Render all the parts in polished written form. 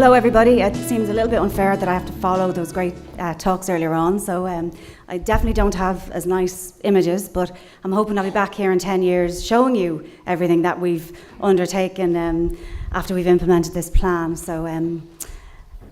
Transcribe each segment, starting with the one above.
Hello everybody. It seems a little bit unfair that I have to follow those great talks earlier on, so I definitely don't have as nice images, but I'm hoping I'll be back here in 10 years showing you everything that we've undertaken after we've implemented this plan. So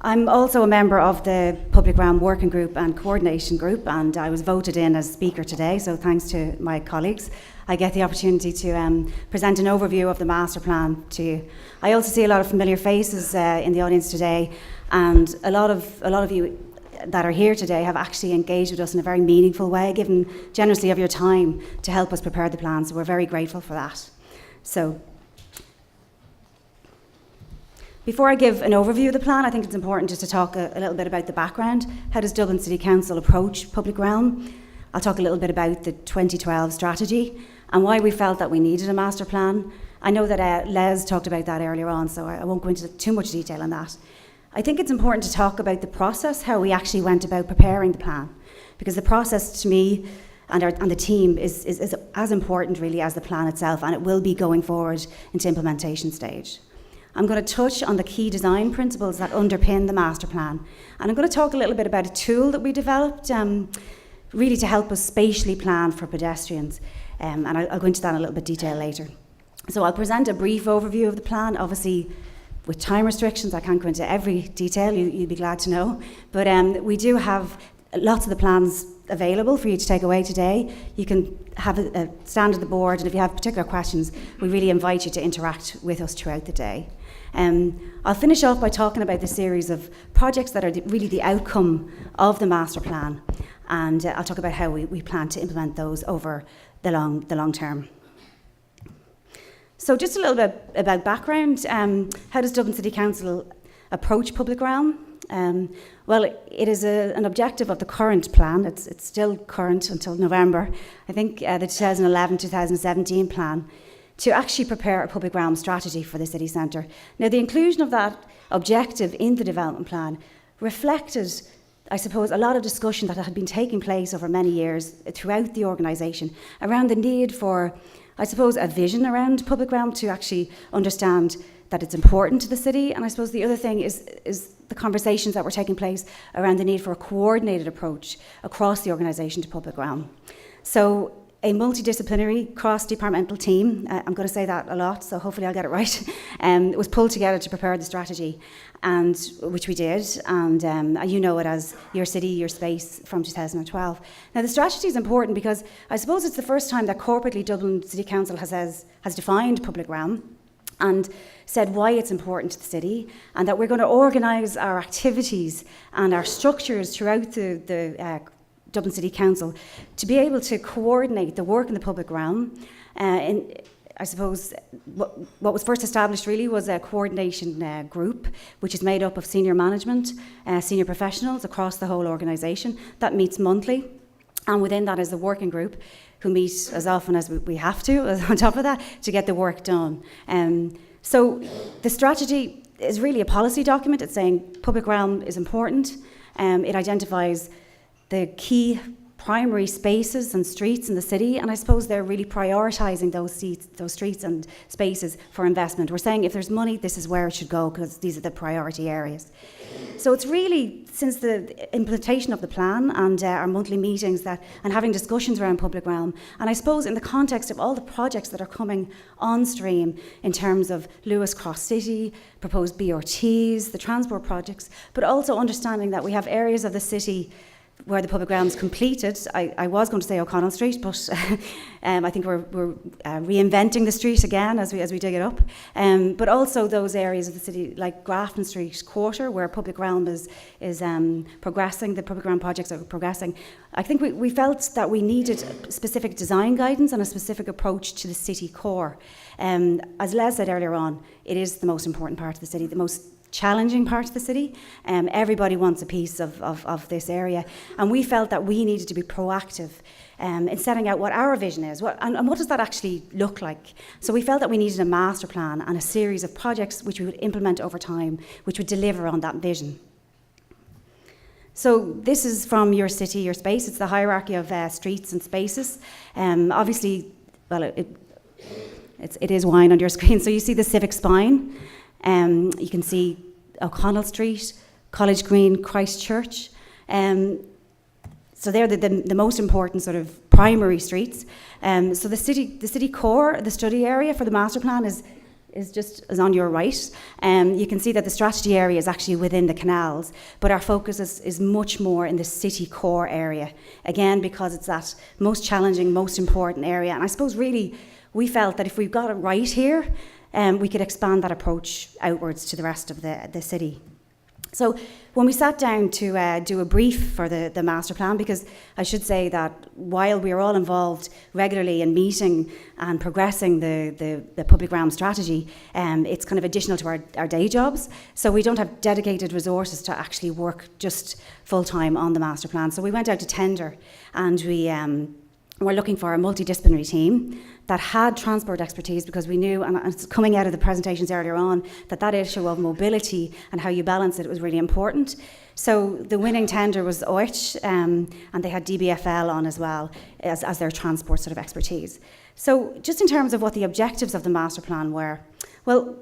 I'm also a member of the Public Realm Working Group and Coordination Group, and I was voted in as speaker today, so thanks to my colleagues. I get the opportunity to present an overview of the master plan to you. I also see a lot of familiar faces in the audience today, and a lot of you that are here today have actually engaged with us in a very meaningful way, given generously of your time to help us prepare the plan, so we're very grateful for that. So, before I give an overview of the plan, I think it's important just to talk a little bit about the background. How does Dublin City Council approach public realm? I'll talk a little bit about the 2012 strategy and why we felt that we needed a master plan. I know that Les talked about that earlier on, so I won't go into too much detail on that. I think it's important to talk about the process, how we actually went about preparing the plan, because the process to me and the team is as important really as the plan itself, and it will be going forward into implementation stage. I'm going to touch on the key design principles that underpin the master plan, and I'm going to talk a little bit about a tool that we developed really to help us spatially plan for pedestrians, and I'll go into that in a little bit detail later. So I'll present a brief overview of the plan. Obviously, with time restrictions, I can't go into every detail, you'd be glad to know, but we do have lots of the plans available for you to take away today. You can have a stand at the board, and if you have particular questions, we really invite you to interact with us throughout the day. I'll finish off by talking about the series of projects that are really the outcome of the master plan, and I'll talk about how we plan to implement those over the long term. So just a little bit about background. How does Dublin City Council approach public realm? Well, it is an objective of the current plan. It's still current until November. I think the 2011-2017 plan, to actually prepare a public realm strategy for the city centre. Now, the inclusion of that objective in the development plan reflected, I suppose, a lot of discussion that had been taking place over many years throughout the organisation around the need for, I suppose, a vision around public realm to actually understand that it's important to the city. And I suppose the other thing is the conversations that were taking place around the need for a coordinated approach across the organisation to public realm. So a multidisciplinary, cross-departmental team, I'm going to say that a lot, so hopefully I'll get it right, was pulled together to prepare the strategy, and which we did, and you know it as Your City, Your Space from 2012. Now, the strategy is important because I suppose it's the first time that corporately Dublin City Council has defined public realm and said why it's important to the city, and that we're going to organise our activities and our structures throughout the Dublin City Council to be able to coordinate the work in the public realm. I suppose what was first established really was a coordination group, which is made up of senior management, senior professionals across the whole organisation that meets monthly. And within that is the working group, who meet as often as we have to, on top of that, to get the work done. So the strategy is really a policy document. It's saying public realm is important. It identifies the key primary spaces and streets in the city, and I suppose they're really prioritising those streets and spaces for investment. We're saying if there's money, this is where it should go, because these are the priority areas. So it's really, since the implementation of the plan and our monthly meetings and having discussions around public realm, and I suppose in the context of all the projects that are coming on stream in terms of Lewis Cross City, proposed BRTs, the transport projects, but also understanding that we have areas of the city where the public realm is completed. I was going to say O'Connell Street, but I think we're reinventing the street again as we dig it up. But also those areas of the city like Grafton Street Quarter, where public realm is progressing, the public realm projects are progressing. I think we felt that we needed specific design guidance and a specific approach to the city core. As Les said earlier on, it is the most important part of the city, the most challenging part of the city. Everybody wants a piece of this area, and we felt that we needed to be proactive in setting out what our vision is, and what does that actually look like. So we felt that we needed a master plan and a series of projects which we would implement over time, which would deliver on that vision. So this is from Your City, Your Space. It's the hierarchy of streets and spaces. Obviously, well, it is wine on your screen. So you see the civic spine. You can see O'Connell Street, College Green, Christchurch. So they're the most important sort of primary streets. So the city core, the study area for the master plan is on your right. You can see that the strategy area is actually within the canals, but our focus is much more in the city core area, again, because it's that most challenging, most important area. And I suppose really we felt that if we got it right here, we could expand that approach outwards to the rest of the city. So when we sat down to do a brief for the master plan, because I should say that while we are all involved regularly in meeting and progressing the public realm strategy, it's kind of additional to our day jobs. So we don't have dedicated resources to actually work just full-time on the master plan. So we went out to tender, and we were looking for a multidisciplinary team that had transport expertise, because we knew, and it's coming out of the presentations earlier on, that issue of mobility and how you balance it was really important. So the winning tender was OIT, and they had DBFL on as well as their transport sort of expertise. So just in terms of what the objectives of the master plan were, well,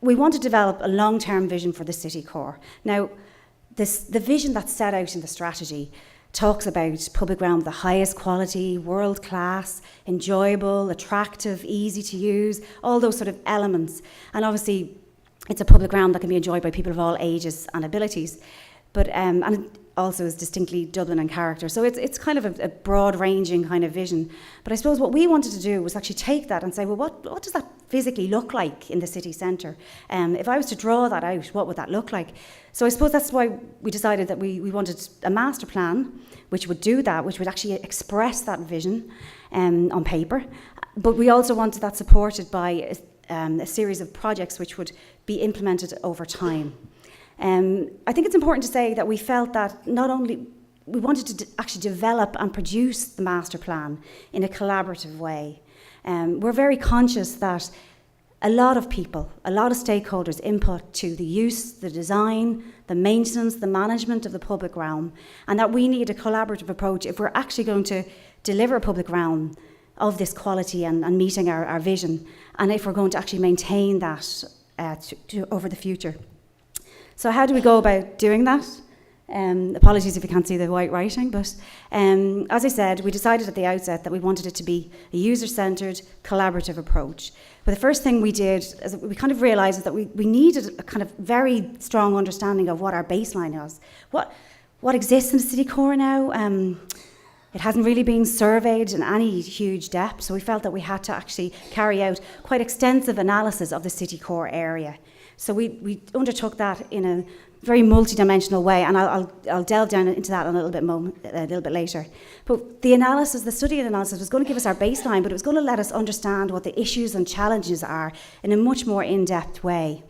we want to develop a long-term vision for the city core. Now, the vision that's set out in the strategy talks about public realm of the highest quality, world-class, enjoyable, attractive, easy to use, all those sort of elements. And obviously, it's a public realm that can be enjoyed by people of all ages and abilities, but and it also is distinctly Dublin in character. So it's kind of a broad-ranging kind of vision. But I suppose what we wanted to do was actually take that and say, well, what does that physically look like in the city centre? If I was to draw that out, what would that look like? So I suppose that's why we decided that we wanted a master plan which would do that, which would actually express that vision on paper. But we also wanted that supported by a series of projects which would be implemented over time. I think it's important to say that we felt that not only we wanted to actually develop and produce the master plan in a collaborative way. We're very conscious that a lot of people, a lot of stakeholders input to the use, the design, the maintenance, the management of the public realm, and that we need a collaborative approach if we're actually going to deliver a public realm of this quality and meeting our vision, and if we're going to actually maintain that over the future. So how do we go about doing that? Apologies if you can't see the white writing, but as I said, we decided at the outset that we wanted it to be a user-centred, collaborative approach. But the first thing we did is we kind of realised that we needed a kind of very strong understanding of what our baseline is. What exists in the city core now? It hasn't really been surveyed in any huge depth, so we felt that we had to actually carry out quite extensive analysis of the city core area. So we undertook that in a very multidimensional way, and I'll delve down into that a little bit later. But the study and analysis was going to give us our baseline, but it was going to let us understand what the issues and challenges are in a much more in-depth way.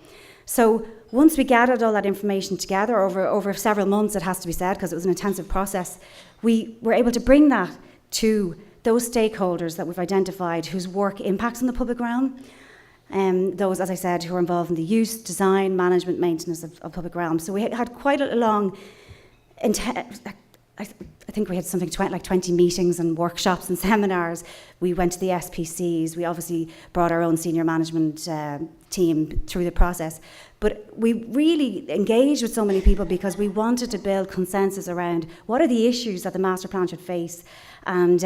So once we gathered all that information together over several months, it has to be said, because it was an intensive process, we were able to bring that to those stakeholders that we've identified whose work impacts on the public realm. Those, as I said, who are involved in the use, design, management, maintenance of public realms. So we had quite a long, I think we had something like 20 meetings and workshops and seminars. We went to the SPCs. We obviously brought our own senior management team through the process. But we really engaged with so many people because we wanted to build consensus around what are the issues that the master plan should face, and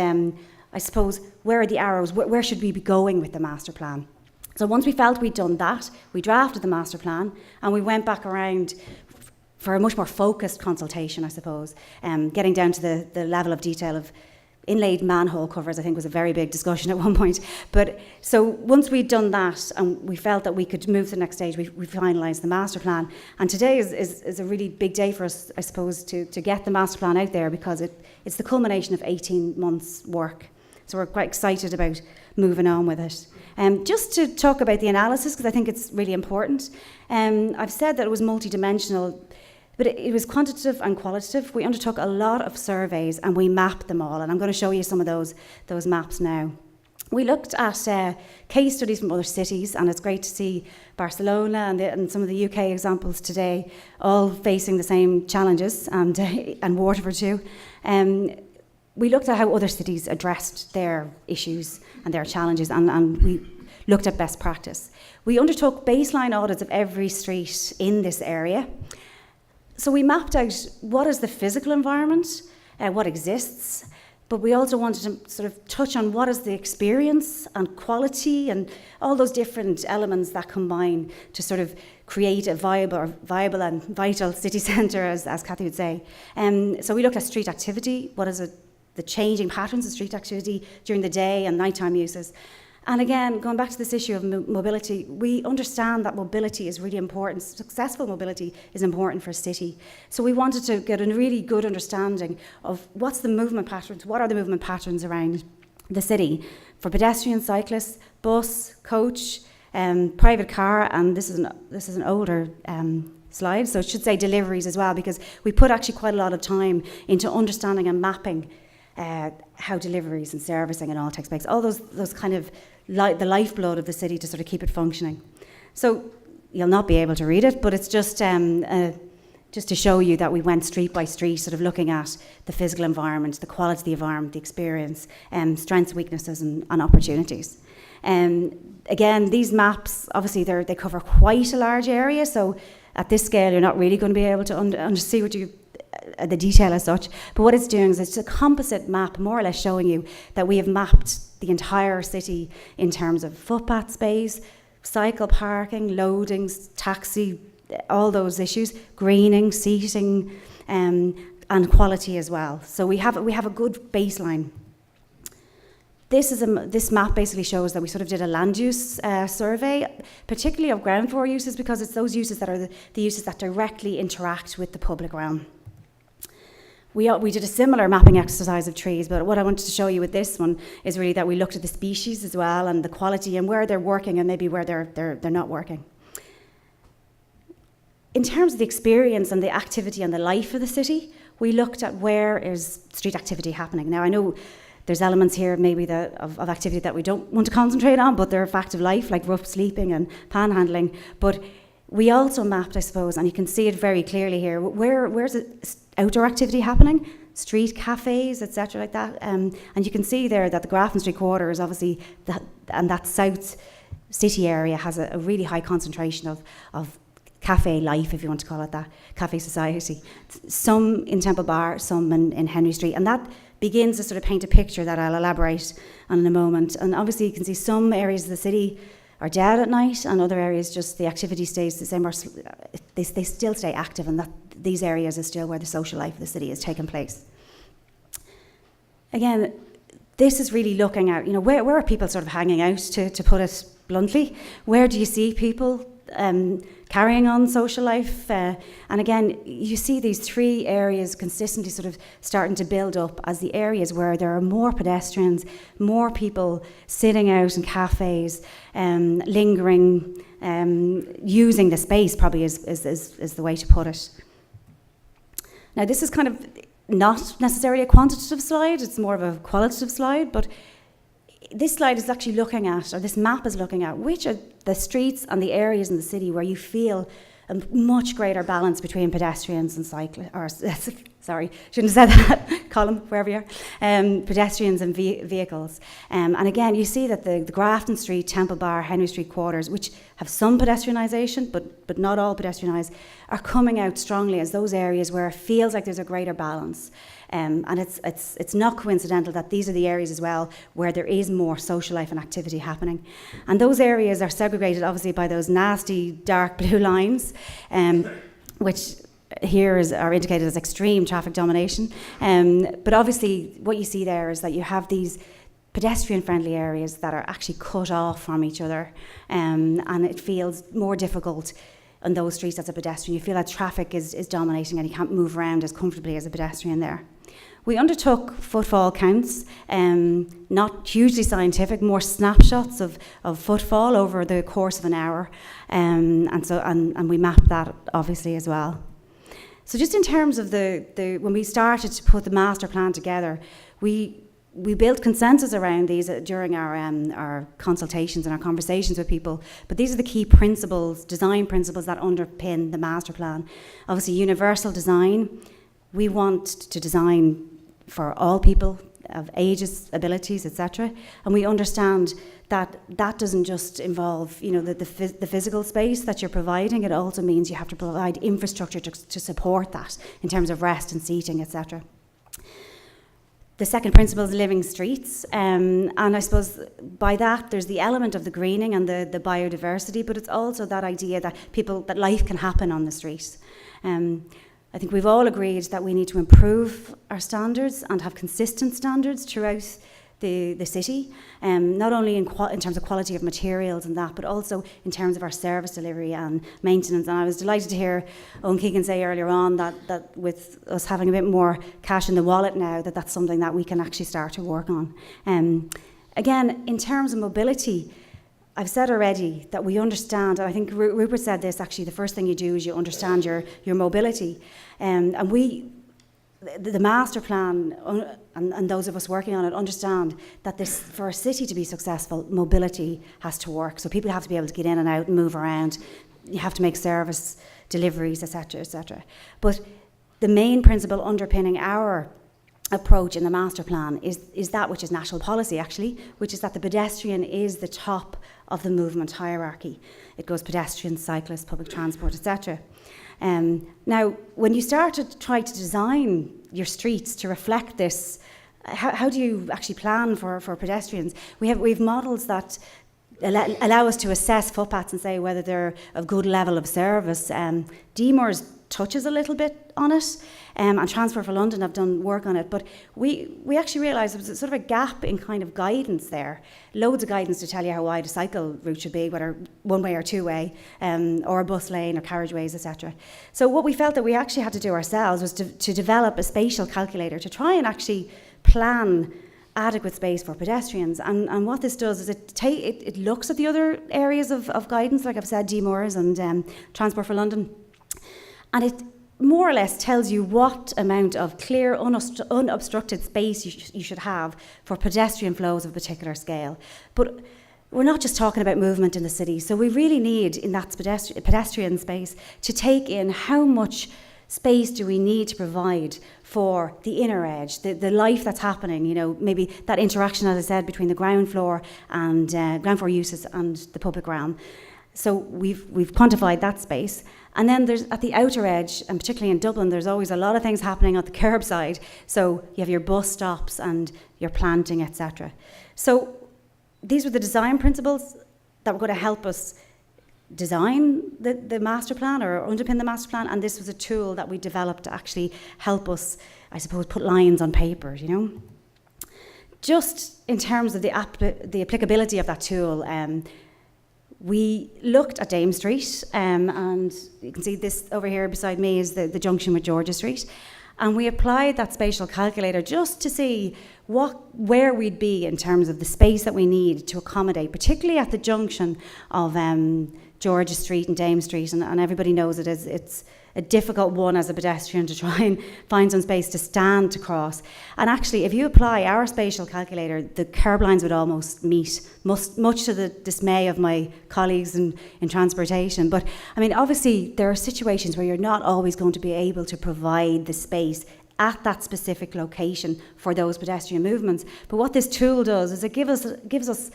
I suppose where are the arrows, where should we be going with the master plan. So once we felt we'd done that, we drafted the master plan, and we went back around for a much more focused consultation, I suppose, getting down to the level of detail of inlaid manhole covers. I think was a very big discussion at one point. But so once we'd done that and we felt that we could move to the next stage, we finalised the master plan. And today is a really big day for us, I suppose, to get the master plan out there, because it's the culmination of 18 months' work. So we're quite excited about moving on with it. Just to talk about the analysis, because I think it's really important. I've said that it was multidimensional, but it was quantitative and qualitative. We undertook a lot of surveys and we mapped them all, and I'm going to show you some of those maps now. We looked at case studies from other cities, and it's great to see Barcelona and some of the UK examples today all facing the same challenges, and Waterford too. We looked at how other cities addressed their issues and their challenges, and we looked at best practice. We undertook baseline audits of every street in this area. So we mapped out what is the physical environment, what exists, but we also wanted to sort of touch on what is the experience and quality and all those different elements that combine to sort of create a viable and vital city centre, as Cathy would say. So we looked at street activity, what is the changing patterns of street activity during the day and nighttime uses. And again, going back to this issue of mobility, we understand that mobility is really important. Successful mobility is important for a city. So we wanted to get a really good understanding of what's the movement patterns, what are the movement patterns around the city for pedestrians, cyclists, bus, coach, private car, and this is an older slide, so it should say deliveries as well, because we put actually quite a lot of time into understanding and mapping how deliveries and servicing and all takes place, all those kind of the lifeblood of the city to sort of keep it functioning. So you'll not be able to read it, but it's just to show you that we went street by street, sort of looking at the physical environment, the quality of the environment, the experience, strengths, weaknesses, and opportunities. Again, these maps, obviously, they cover quite a large area, so at this scale, you're not really going to be able to see what the detail as such. But what it's doing is it's a composite map, more or less showing you that we have mapped the entire city in terms of footpath space, cycle parking, loadings, taxi, all those issues, greening, seating, and quality as well. So we have a good baseline. This map basically shows that we sort of did a land use survey, particularly of ground floor uses, because it's those uses that are the uses that directly interact with the public realm. We did a similar mapping exercise of trees, but what I wanted to show you with this one is really that we looked at the species as well and the quality and where they're working and maybe where they're not working. In terms of the experience and the activity and the life of the city, we looked at where is street activity happening. Now, I know there's elements here maybe of activity that we don't want to concentrate on, but they're a fact of life, like rough sleeping and panhandling. But we also mapped, I suppose, and you can see it very clearly here, where's it outdoor activity happening? Street cafes, etc., like that. And you can see there that the Grafton Street quarter is obviously, that south city area has a really high concentration of cafe life, if you want to call it that, cafe society. Some in Temple Bar, some in Henry Street, and that begins to sort of paint a picture that I'll elaborate on in a moment. And obviously you can see some areas of the city are dead at night, and other areas just the activity stays the same, or they still stay active, and that these areas are still where the social life of the city is taking place. Again, this is really looking at, where are people sort of hanging out, to put it bluntly? Where do you see people carrying on social life? And again, you see these three areas consistently sort of starting to build up as the areas where there are more pedestrians, more people sitting out in cafes, lingering, using the space probably is the way to put it. Now, this is kind of not necessarily a quantitative slide, it's more of a qualitative slide, but this slide is actually looking at, or this map is looking at, which are the streets and the areas in the city where you feel a much greater balance between pedestrians and cyclists, or sorry, shouldn't have said that, column, wherever you are, pedestrians and vehicles. And again, you see that the Grafton Street, Temple Bar, Henry Street quarters, which have some pedestrianisation, but not all pedestrianised, are coming out strongly as those areas where it feels like there's a greater balance. And it's not coincidental that these are the areas as well where there is more social life and activity happening. And those areas are segregated obviously by those nasty dark blue lines, which here are indicated as extreme traffic domination. But obviously what you see there is that you have these pedestrian-friendly areas that are actually cut off from each other, and it feels more difficult on those streets as a pedestrian. You feel that traffic is dominating and you can't move around as comfortably as a pedestrian there. We undertook footfall counts, not hugely scientific, more snapshots of footfall over the course of an hour, and we mapped that obviously as well. So just in terms of when we started to put the master plan together, we built consensus around these during our consultations and our conversations with people, but these are the key principles, design principles that underpin the master plan. Obviously, universal design. We want to design for all people, of ages, abilities, etc. And we understand that that doesn't just involve, the physical space that you're providing. It also means you have to provide infrastructure to support that in terms of rest and seating, etc. The second principle is living streets, and I suppose by that there's the element of the greening and the biodiversity, but it's also that idea that life can happen on the street. I think we've all agreed that we need to improve our standards and have consistent standards throughout the city, not only in terms of quality of materials and that, but also in terms of our service delivery and maintenance. And I was delighted to hear Owen Keegan say earlier on that with us having a bit more cash in the wallet now, that's something that we can actually start to work on. Again, in terms of mobility, I've said already that we understand, and I think Rupert said this actually, the first thing you do is you understand your mobility. And the master plan, and those of us working on it understand that for a city to be successful, mobility has to work. So people have to be able to get in and out and move around. You have to make service deliveries, etc., etc. But the main principle underpinning our approach in the master plan is that which is national policy, actually, which is that the pedestrian is the top of the movement hierarchy. It goes pedestrians, cyclists, public transport, etc. Now, when you start to try to design your streets to reflect this, how do you actually plan for pedestrians? We have models that allow us to assess footpaths and say whether they're of good level of service. DMORS touches a little bit on it, and Transport for London have done work on it, but we actually realised there was sort of a gap in kind of guidance there. Loads of guidance to tell you how wide a cycle route should be, whether one way or two way, or a bus lane or carriageways, etc. So what we felt that we actually had to do ourselves was to develop a spatial calculator to try and actually plan adequate space for pedestrians. And what this does is it looks at the other areas of guidance, like I've said, DMORS and Transport for London, and it more or less tells you what amount of clear, unobstructed space you should have for pedestrian flows of a particular scale. But we're not just talking about movement in the city, so we really need, in that pedestrian space, to take in how much space do we need to provide for the inner edge, the life that's happening, maybe that interaction, as I said, between the ground floor and ground floor uses and the public realm. So we've quantified that space. And then there's at the outer edge, and particularly in Dublin, there's always a lot of things happening at the curbside. So you have your bus stops and your planting, etc. So these were the design principles that were going to help us design the master plan or underpin the master plan, and this was a tool that we developed to actually help us, I suppose, put lines on paper, Just in terms of the applicability of that tool, we looked at Dame Street, and you can see this over here beside me is the junction with Georgia Street, and we applied that spatial calculator just to see where we'd be in terms of the space that we need to accommodate, particularly at the junction of Georgia Street and Dame Street, and everybody knows it's a difficult one as a pedestrian to try and find some space to stand to cross. And actually, if you apply our spatial calculator, the curb lines would almost meet, much to the dismay of my colleagues in transportation. But I mean, obviously, there are situations where you're not always going to be able to provide the space at that specific location for those pedestrian movements. But what this tool does is it gives us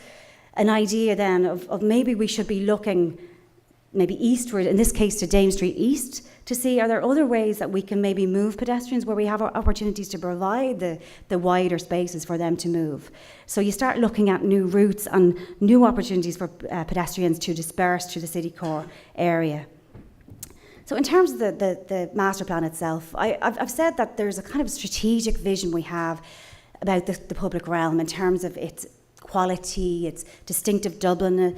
an idea then of maybe we should be looking maybe eastward, in this case to Dame Street East, to see are there other ways that we can maybe move pedestrians where we have opportunities to provide the wider spaces for them to move. So you start looking at new routes and new opportunities for pedestrians to disperse to the city core area. So in terms of the master plan itself, I've said that there's a kind of strategic vision we have about the public realm in terms of its quality, its distinctive Dublin,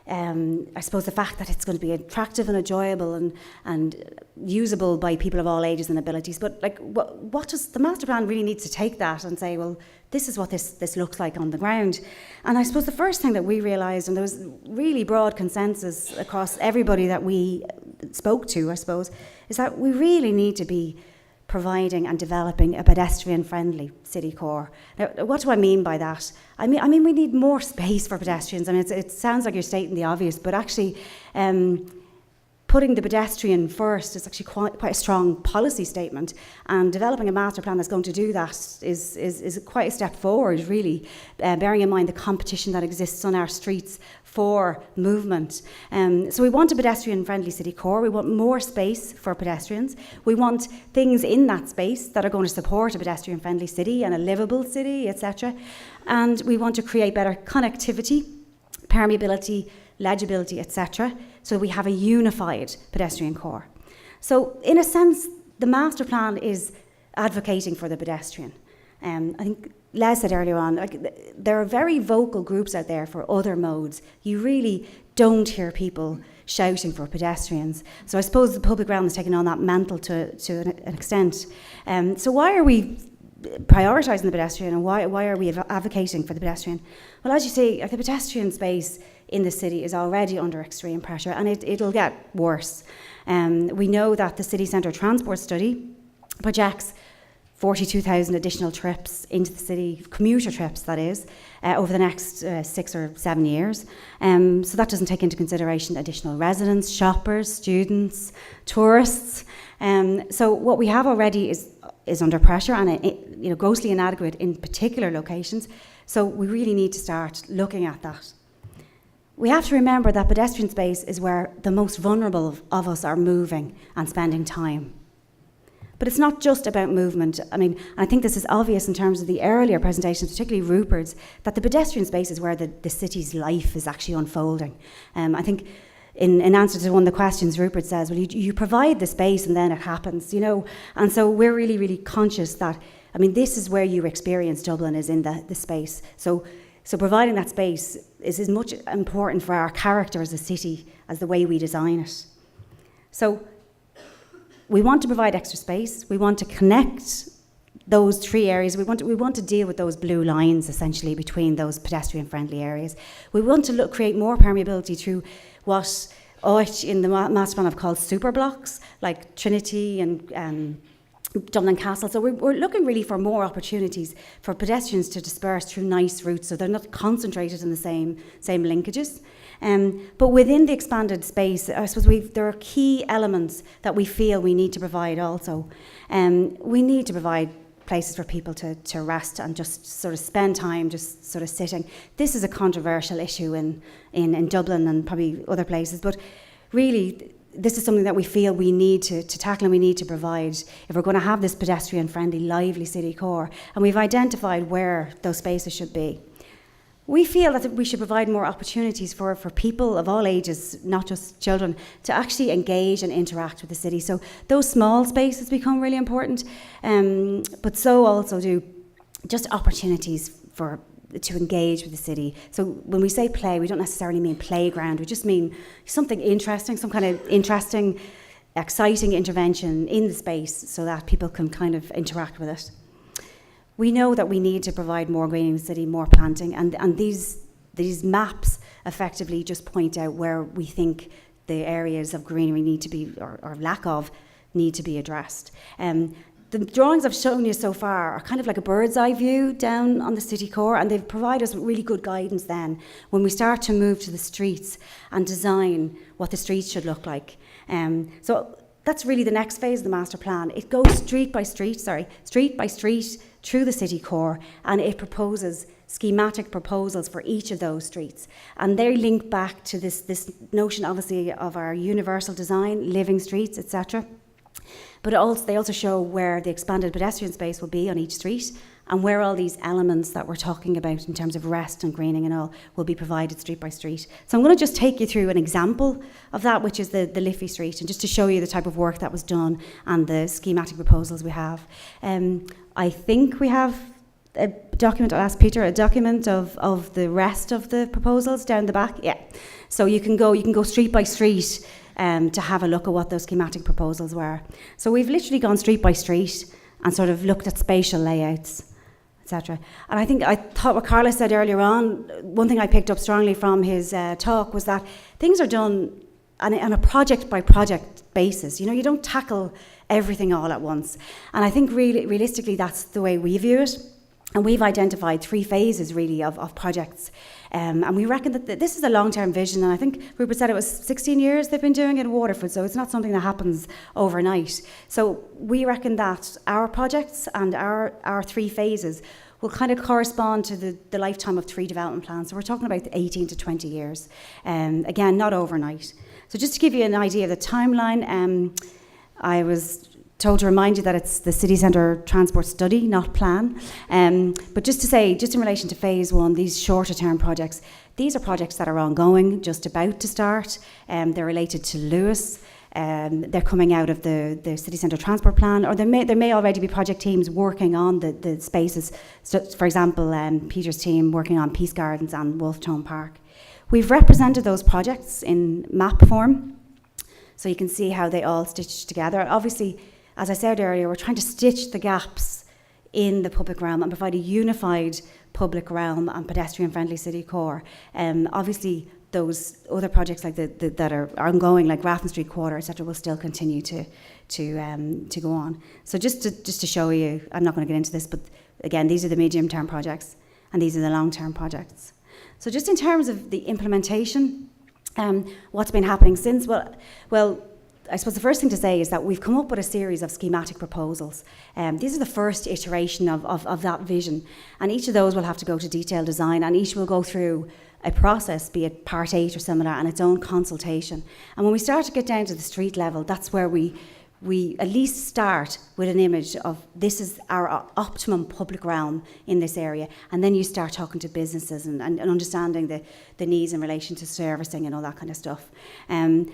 I suppose the fact that it's going to be attractive and enjoyable and usable by people of all ages and abilities. But like, what does the master plan really needs to take that and say, well, this is what this looks like on the ground. And I suppose the first thing that we realised, and there was really broad consensus across everybody that we spoke to, I suppose, is that we really need to be providing and developing a pedestrian-friendly city core. Now, what do I mean by that? I mean we need more space for pedestrians. I mean, it sounds like you're stating the obvious, but actually putting the pedestrian first is actually quite a strong policy statement, and developing a master plan that's going to do that is quite a step forward, really, bearing in mind the competition that exists on our streets for movement. So we want a pedestrian-friendly city core. We want more space for pedestrians. We want things in that space that are going to support a pedestrian-friendly city and a livable city, etc. And we want to create better connectivity, permeability, legibility, etc., so we have a unified pedestrian core. So in a sense, the master plan is advocating for the pedestrian. I think Les said earlier on, there are very vocal groups out there for other modes. You really don't hear people shouting for pedestrians. So I suppose the public realm is taking on that mantle to an extent. So why are we prioritising the pedestrian, and why are we advocating for the pedestrian? Well, as you say, the pedestrian space in the city is already under extreme pressure, and it'll get worse. We know that the city centre transport study projects 42,000 additional trips into the city, commuter trips that is, over the next 6 or 7 years. So that doesn't take into consideration additional residents, shoppers, students, tourists. So what we have already is under pressure, and grossly inadequate in particular locations. So we really need to start looking at that. We have to remember that pedestrian space is where the most vulnerable of us are moving and spending time. But it's not just about movement. I think this is obvious in terms of the earlier presentations, particularly Rupert's, that the pedestrian space is where the city's life is actually unfolding. I think in answer to one of the questions, Rupert says, well, you provide the space and then it happens, And so we're really, really conscious that, this is where you experience Dublin, is in the space. So providing that space is as much important for our character as a city as the way we design it. So we want to provide extra space. We want to connect those three areas. We want to deal with those blue lines, essentially, between those pedestrian-friendly areas. We want to create more permeability through what in the master plan I've called super blocks, like Trinity and Dublin Castle. So we're looking really for more opportunities for pedestrians to disperse through nice routes, so they're not concentrated in the same linkages. But within the expanded space, I suppose there are key elements that we feel we need to provide also. We need to provide places for people to rest and just sort of spend time just sort of sitting. This is a controversial issue in Dublin and probably other places, but really this is something that we feel we need to tackle, and we need to provide if we're going to have this pedestrian-friendly, lively city core. And we've identified where those spaces should be. We feel that we should provide more opportunities for people of all ages, not just children, to actually engage and interact with the city. So those small spaces become really important, but so also do just opportunities to engage with the city. So when we say play, we don't necessarily mean playground. We just mean something interesting, some kind of interesting, exciting intervention in the space so that people can kind of interact with it. We know that we need to provide more greening in the city, more planting, and these maps effectively just point out where we think the areas of greenery need to be, or lack of, need to be addressed. The drawings I've shown you so far are kind of like a bird's eye view down on the city core, and they've provided us with really good guidance then when we start to move to the streets and design what the streets should look like. So that's really the next phase of the master plan. It goes street by street through the city core, and it proposes schematic proposals for each of those streets. And they link back to this notion, obviously, of our universal design, living streets, etc. But they also show where the expanded pedestrian space will be on each street, and where all these elements that we're talking about in terms of rest and greening and all will be provided street by street. So I'm going to just take you through an example of that, which is the Liffey Street, and just to show you the type of work that was done and the schematic proposals we have. I think we have a document, I'll ask Peter, a document of the rest of the proposals down the back. Yeah. So you can go street by street to have a look at what those schematic proposals were. So we've literally gone street by street and sort of looked at spatial layouts, etc. And I thought what Carlos said earlier on, one thing I picked up strongly from his talk was that things are done on a project by project basis. You don't tackle everything all at once. And I think realistically that's the way we view it. And we've identified 3 phases, really, of projects. And we reckon that this is a long-term vision. And I think Rupert said it was 16 years they've been doing it in Waterford, so it's not something that happens overnight. So we reckon that our projects and our 3 phases will kind of correspond to the lifetime of 3 development plans. So we're talking about 18 to 20 years. Again, not overnight. So just to give you an idea of the timeline, I was told to remind you that it's the city centre transport study, not plan. But just to say, just in relation to phase 1, these shorter term projects, these are projects that are ongoing, just about to start. They're related to Lewis. They're coming out of the city centre transport plan, or there may already be project teams working on the spaces. So, for example, Peter's team working on Peace Gardens and Wolftone Park. We've represented those projects in map form, so you can see how they all stitch together. Obviously, as I said earlier, we're trying to stitch the gaps in the public realm and provide a unified public realm and pedestrian-friendly city core. Obviously, those other projects like that are ongoing, like Grafton Street Quarter, etc., will still continue to go on. So just to show you, I'm not going to get into this, but again, these are the medium-term projects, and these are the long-term projects. So just in terms of the implementation, what's been happening since? Well, I suppose the first thing to say is that we've come up with a series of schematic proposals. These are the first iteration of that vision, and each of those will have to go to detailed design, and each will go through a process, be it Part 8 or similar, and its own consultation. And when we start to get down to the street level, that's where we at least start with an image of this is our optimum public realm in this area, and then you start talking to businesses and understanding the needs in relation to servicing and all that kind of stuff.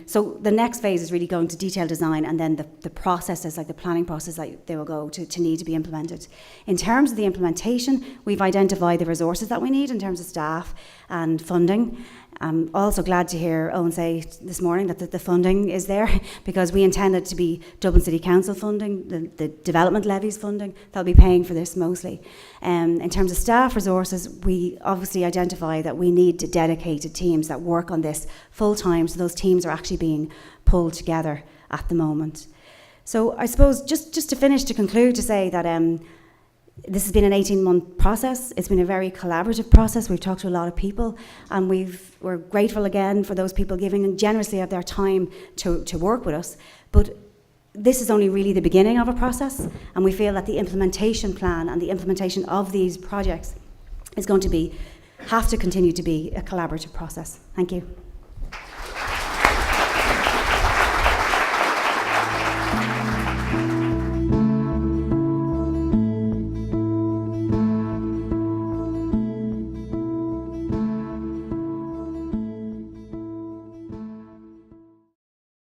So the next phase is really going to detailed design, and then the processes, like the planning process, like they will go to need to be implemented. In terms of the implementation, we've identified the resources that we need in terms of staff and funding. I'm also glad to hear Owen say this morning that the funding is there, because we intend it to be Dublin City Council funding, the development levies funding, that'll be paying for this mostly. In terms of staff resources, we obviously identify that we need dedicated teams that work on this full time, so those teams are actually being pulled together at the moment. So I suppose just to finish, to conclude, to say that this has been an 18-month process. It's been a very collaborative process. We've talked to a lot of people, and we're grateful again for those people giving generously of their time to work with us. But this is only really the beginning of a process, and we feel that the implementation plan and the implementation of these projects is going to have to continue to be a collaborative process. Thank you.